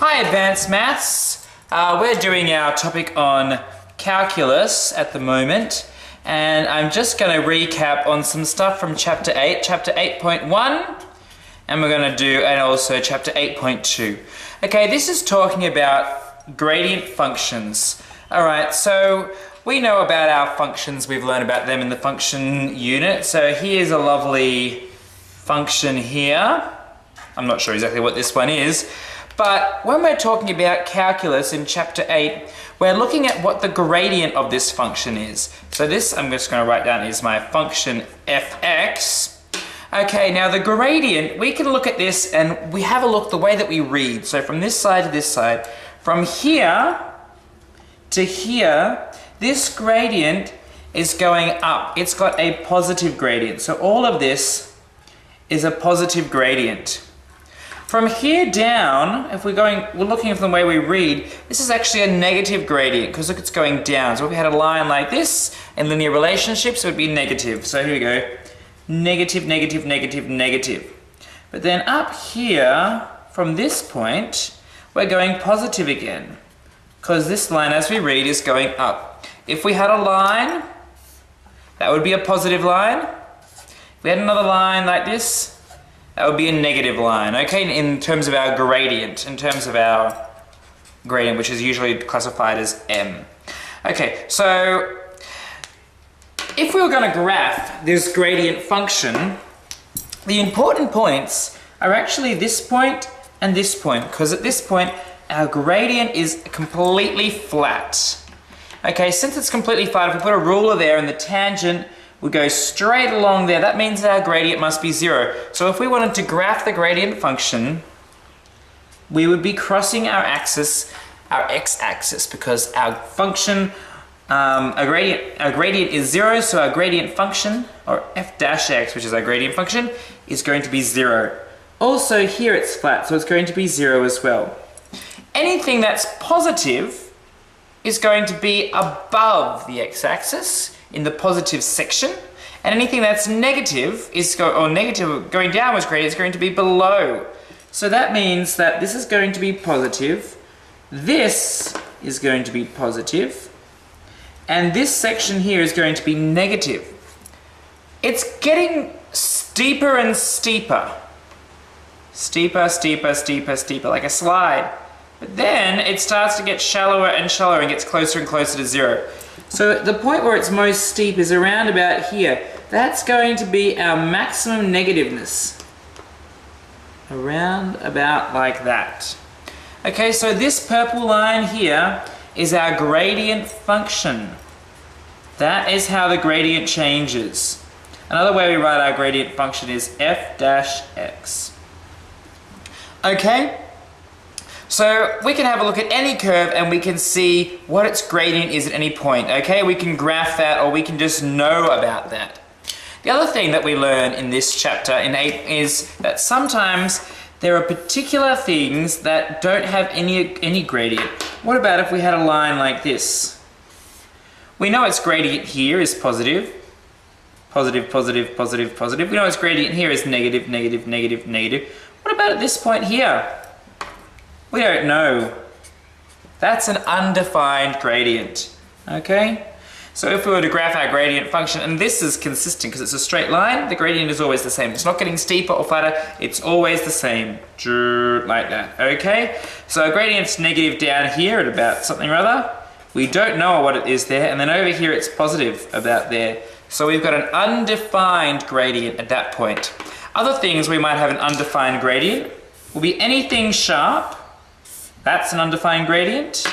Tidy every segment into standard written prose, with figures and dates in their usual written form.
Hi Advanced Maths. We're doing our topic on calculus at the moment, and I'm just going to recap on some stuff from chapter 8, chapter 8.1, and we're going to do, and also chapter 8.2. Okay, this is talking about gradient functions. Alright, so we know about our functions, we've learned about them in the function unit. So here's a lovely function here. I'm not sure exactly what this one is. But when we're talking about calculus in chapter 8, we're looking at what the gradient of this function is. So this, I'm just going to write down, is my function fx. Okay, now the gradient, we can look at this and we have a look the way that we read. So from this side to this side, from here to here, this gradient is going up. It's got a positive gradient. So all of this is a positive gradient. From here down, if we're looking from the way we read, this is actually a negative gradient because look, it's going down. So if we had a line like this in linear relationships, it would be negative. So here we go, negative, negative, negative, negative. But then up here, from this point, we're going positive again because this line, as we read, is going up. If we had a line, that would be a positive line. If we had another line like this, that would be a negative line, okay, in terms of our gradient, which is usually classified as m. Okay, so if we were going to graph this gradient function, the important points are actually this point and this point, because at this point, our gradient is completely flat. Okay, since it's completely flat, if we put a ruler there and the tangent we go straight along there, that means that our gradient must be 0. So if we wanted to graph the gradient function, we would be crossing our axis, our x-axis, because our function, our gradient is 0, so our gradient function, or f dash x, which is our gradient function, is going to be 0. Also here it's flat, so it's going to be 0 as well. Anything that's positive is going to be above the x-axis, in the positive section, and anything that's negative going downwards gradient is going to be below. So that means that this is going to be positive, this is going to be positive, and this section here is going to be negative. It's getting steeper and steeper. Steeper, steeper, steeper, steeper, like a slide. But then it starts to get shallower and shallower and gets closer and closer to 0. So the point where it's most steep is around about here. That's going to be our maximum negativeness. Around about like that. Okay, so this purple line here is our gradient function. That is how the gradient changes. Another way we write our gradient function is f dash x. Okay? So we can have a look at any curve and we can see what its gradient is at any point, okay? We can graph that or we can just know about that. The other thing that we learn in this chapter, in 8, is that sometimes there are particular things that don't have any gradient. What about if we had a line like this? We know its gradient here is positive. Positive, positive, positive, positive. We know its gradient here is negative, negative, negative, negative. What about at this point here? We don't know. That's an undefined gradient, okay? So if we were to graph our gradient function, and this is consistent because it's a straight line, the gradient is always the same. It's not getting steeper or flatter, it's always the same, like that, okay? So our gradient's negative down here at about something or other. We don't know what it is there, and then over here it's positive about there. So we've got an undefined gradient at that point. Other things we might have an undefined gradient will be anything sharp. That's an undefined gradient.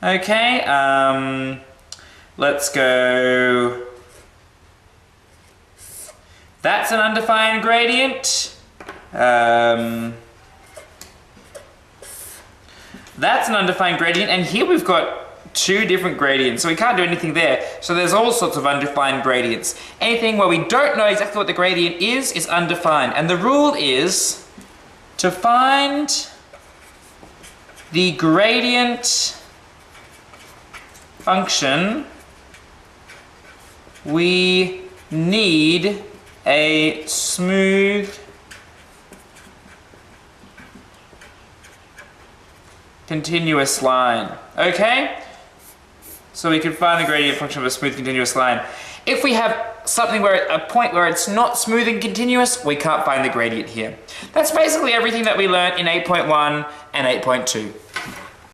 Okay, let's go. That's an undefined gradient. That's an undefined gradient, and here we've got 2 different gradients, so we can't do anything there. So there's all sorts of undefined gradients. Anything where we don't know exactly what the gradient is undefined. And the rule is to find the gradient function, we need a smooth continuous line. Okay? So we can find the gradient function of a smooth continuous line. If we have something where a point where it's not smooth and continuous, we can't find the gradient here. That's basically everything that we learned in 8.1 and 8.2.